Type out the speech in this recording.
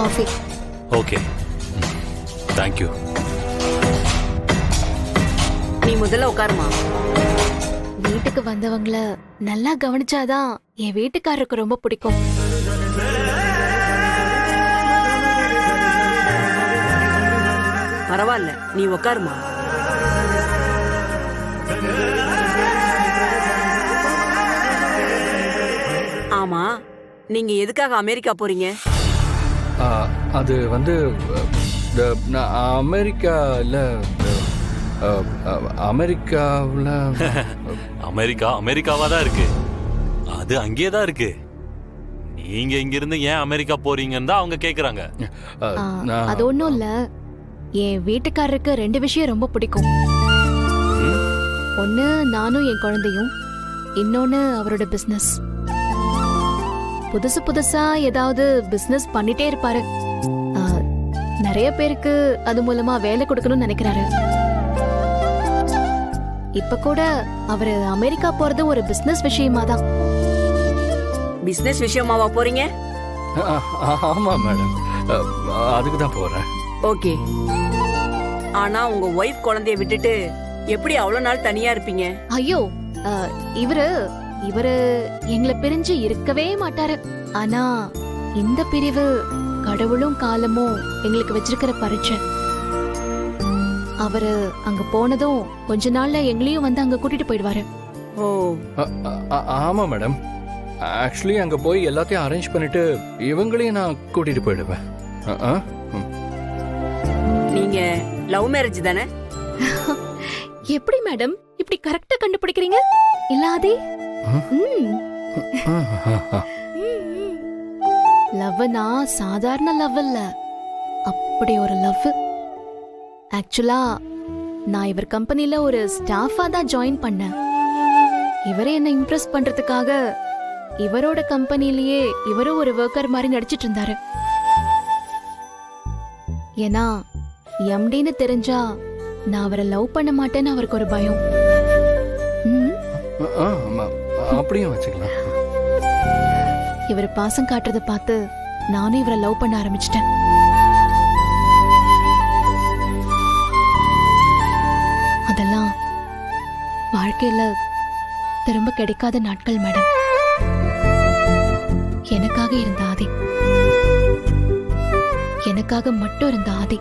Coffee. Okay, thank you. நீ முதல்ல உட்காருமா. வீட்டுக்கு வந்தவங்கள நல்லா கவனிச்சாதான் என் வீட்டுக்காரருக்கு ரொம்ப பிடிக்கும். பரவாயில்ல, நீ உட்காருமா. ஆமா, நீங்க எதுக்காக அமெரிக்கா போறீங்க? அது வந்து நான் அமெரிக்காவில் அமெரிக்காவா தான் இருக்கு. அது அங்கேயே தான் இருக்கு. நீங்க இங்க இருந்து ஏன் அமெரிக்கா போறீங்கன்னு தான் அவங்க கேக்குறாங்க. அது ஒண்ணும் இல்ல, என் வீட்டுக்காரருக்கு 2 விஷயம் ரொம்ப பிடிக்கும். ஒண்ணு நானும் என் குழந்தையும், இன்னொன்னு அவரோட பிசினஸ். புதுசு புதுசா ஏதாவது பிசினஸ் பண்ணிட்டே இருப்பாரு. நிறைய பேருக்கு அது மூலமா வேலை கொடுக்கணும்னு நினைக்கிறாரு. இப்ப கூட அவரு அமெரிக்கா போறது ஒரு பிசினஸ் விஷயமா தான். பிசினஸ் விஷயமாவா போறீங்க? ஆமா மேடம், அதுக்கு தான் போறேன். ஓகே, ஆனா உங்க ஒய்ஃப் குழந்தைய விட்டுட்டு எப்படி அவ்வளவு நாள் தனியா இருப்பீங்க? ஐயோ, இவரு இவரு எங்களை பிரிஞ்சு இருக்கவே மாட்டாரு. ஆனா இந்த பிரிவு கடவுளும் காலமும் எங்களுக்கு வச்சிருக்கிற பரீட்சை. அவரு அங்க போனதும் கொஞ்ச நாள்ல எங்களையும் வந்து அங்க கூட்டிட்டு போயிடுவாரு. ஓ, ஆமா மேடம், ஆக்சுவலி அங்க போய் எல்லாத்தையும் அரேஞ்ச் பண்ணிட்டு இவங்களையும் நான் கூட்டிட்டு போயிடுவேன். நீங்க லவ் மேரேஜ் தானே? எப்படி மேடம் இப்படி கரெக்டா கண்டுபிடிக்கிறீங்க? இல்லாதே லவ்னா சாதாரண லவ் இல்ல, அப்படி ஒரு லவ். ஆக்சுவலா நான் இவர் கம்பெனில ஒரு ஸ்டாஃபா தான் ஜாயின் பண்ணேன். இவரே என்ன இம்ப்ரெஸ் பண்றதுக்காக இவரோட கம்பெனிலேயே இவரும் ஒரு ஒர்க்கர் மாதிரி நடிச்சிட்டு இருந்தாரு. ஏன்னா எம்டின்னு தெரிஞ்சா நான் அவரை லவ் பண்ண மாட்டேன்னு அவருக்கு ஒரு பயம். அப்படியும் வச்சுக்கலாம். இவர் பாசம் காட்டுறத பார்த்து நானும் இவரை லவ் பண்ண ஆரம்பிச்சிட்டேன். அதெல்லாம் வாழ்க்கையில திரும்ப கிடைக்காத நாட்கள் மேடம். எனக்காக இருந்த ஆதி, எனக்காக மட்டும் இருந்த ஆதி